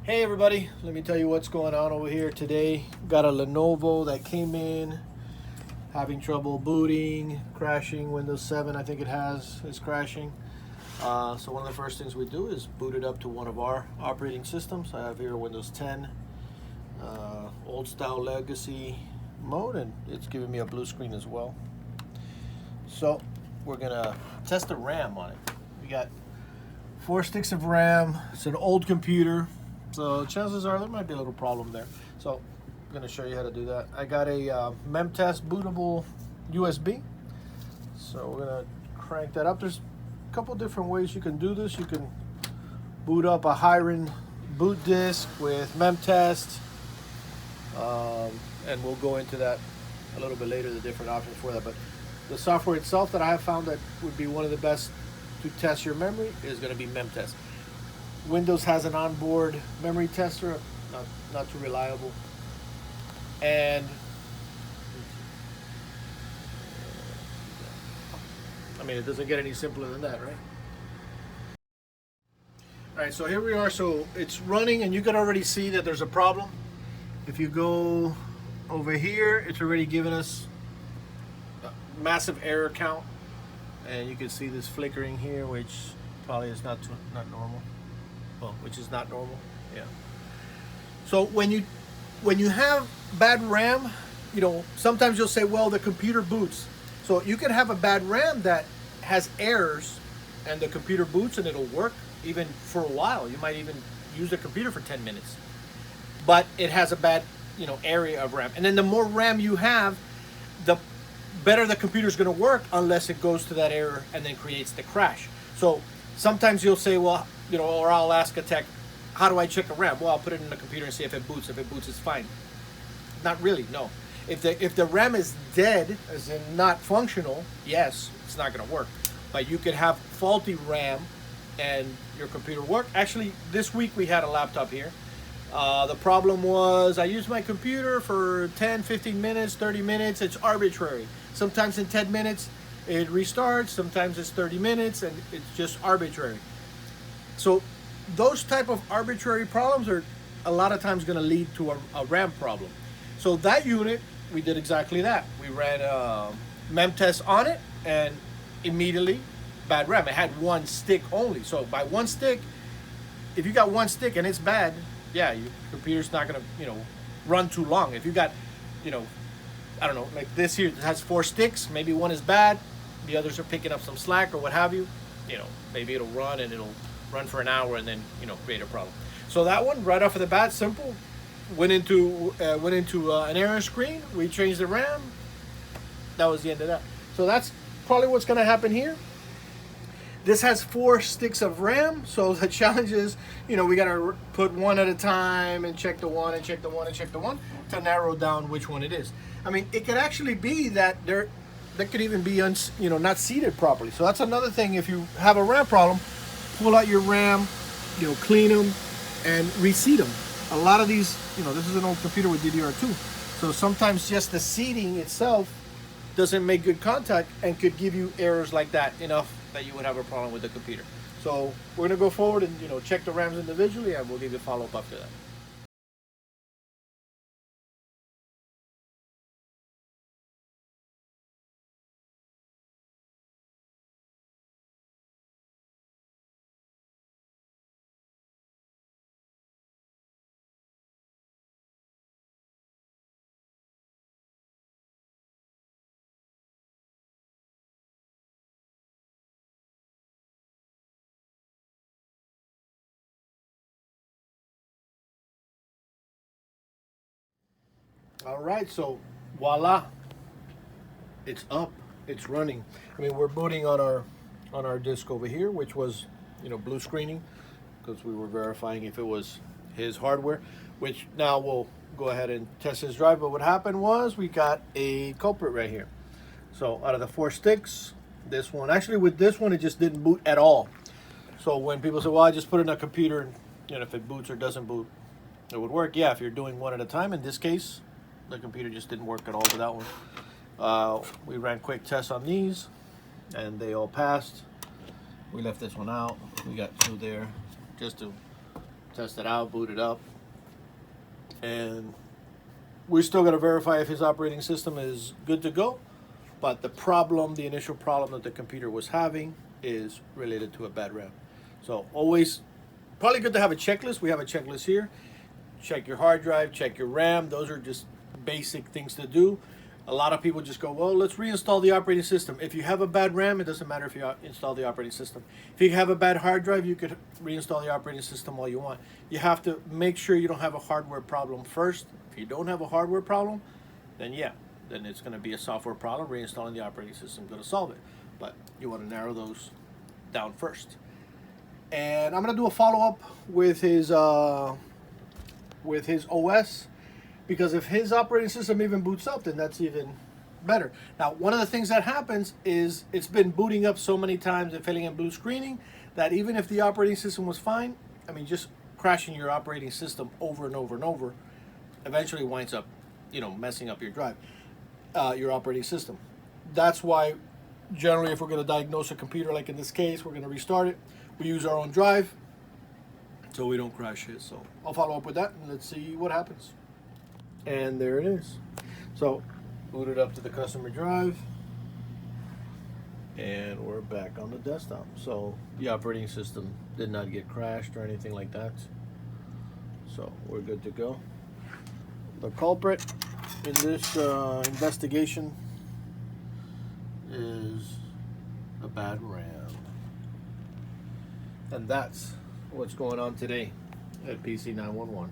Hey everybody, let me tell you what's going on over here today. Got a Lenovo that came in having trouble booting, crashing. Windows 7 I think it has is crashing. So one of the first things we do is boot it up to one of our operating systems. I have here Windows 10 old style legacy mode, and it's giving me a blue screen as well. So we're gonna test the RAM on it. We got 4 sticks of RAM. It's an old computer, so chances are there might be a little problem there. So I'm going to show you how to do that. I got a memtest bootable USB. So we're going to crank that up. There's a couple different ways you can do this. You can boot up a high-end boot disk with memtest, and we'll go into that a little bit later, the different options for that. But the software itself that I have found that would be one of the best to test your memory is going to be memtest. Windows has an onboard memory tester, not too reliable. And I mean, it doesn't get any simpler than that, right? All right, so here we are. So it's running, and you can already see that there's a problem. If you go over here, it's already given us a massive error count, and you can see this flickering here, which probably is not normal. Well, which is not normal. Yeah. So when you have bad RAM, you know, sometimes you'll say, well, the computer boots. So you can have a bad RAM that has errors, and the computer boots and it'll work even for a while. You might even use the computer for 10 minutes, but it has a bad, area of RAM. And then the more RAM you have, the better the computer's going to work, unless it goes to that error and then creates the crash. So sometimes you'll say, well, or I'll ask a tech, how do I check a RAM? Well, I'll put it in the computer and see if it boots. If it boots, it's fine. Not really, no. If the RAM is dead, as in not functional, yes, it's not going to work. But you could have faulty RAM and your computer work. Actually, this week we had a laptop here. The problem was I used my computer for 10, 15 minutes, 30 minutes. It's arbitrary. Sometimes in 10 minutes it restarts. Sometimes it's 30 minutes, and it's just arbitrary. So those type of arbitrary problems are a lot of times going to lead to a RAM problem. So that unit, we did exactly that. We ran a memtest on it, and immediately bad RAM. It had one stick only. So by one stick, if you got one stick and it's bad, yeah, your computer's not going to run too long. If you got I don't know, like this here, it has 4 sticks. Maybe one is bad, the others are picking up some slack or what have you. Maybe it'll run and it'll run for an hour and then create a problem. So that one right off of the bat, simple, went into an error screen. We changed the RAM. That was the end of that. So that's probably what's going to happen here. This has 4 sticks of RAM, so the challenge is, we got to put one at a time and check the one and check the one and check the one to narrow down which one it is. I mean, it could actually be that that could even be not seated properly. So that's another thing. If you have a RAM problem, pull out your RAM, clean them and reseat them. A lot of these, this is an old computer with DDR2. So sometimes just the seating itself doesn't make good contact and could give you errors like that, enough that you would have a problem with the computer. So we're gonna go forward and check the RAMs individually, and we'll give you a follow-up after that. All right, so voila, it's up, it's running. I mean, we're booting on our disk over here, which was blue screening because we were verifying if it was his hardware, which now we'll go ahead and test his drive. But what happened was we got a culprit right here. So out of the 4 sticks, this one, actually with this one, it just didn't boot at all. So when people say, well, I just put it in a computer and if it boots or doesn't boot, it would work. Yeah, if you're doing one at a time. In this case, the computer just didn't work at all with that one. We ran quick tests on these, and they all passed. We left this one out. We got 2 there just to test it out, boot it up, and we're still going to verify if his operating system is good to go. But the problem, the initial problem that the computer was having is related to a bad RAM. So always, probably good to have a checklist. We have a checklist here. Check your hard drive, check your RAM. Those are just basic things to do. A lot of people just go, well, let's reinstall the operating system. If you have a bad RAM, it doesn't matter if you install the operating system. If you have a bad hard drive, you could reinstall the operating system all you want. You have to make sure you don't have a hardware problem first. If you don't have a hardware problem, then yeah, then it's going to be a software problem. Reinstalling the operating system is going to solve it. But you want to narrow those down first. And I'm going to do a follow-up with his OS, because if his operating system even boots up, then that's even better. Now, one of the things that happens is it's been booting up so many times and failing in blue screening that even if the operating system was fine, I mean, just crashing your operating system over and over and over eventually winds up, messing up your drive, your operating system. That's why generally if we're going to diagnose a computer, like in this case, we're going to restart it. We use our own drive so we don't crash it. So I'll follow up with that and let's see what happens. And there it is. So boot it up to the customer drive and we're back on the desktop. So the operating system did not get crashed or anything like that. So we're good to go. The culprit in this investigation is a bad RAM. And that's what's going on today at PC 911.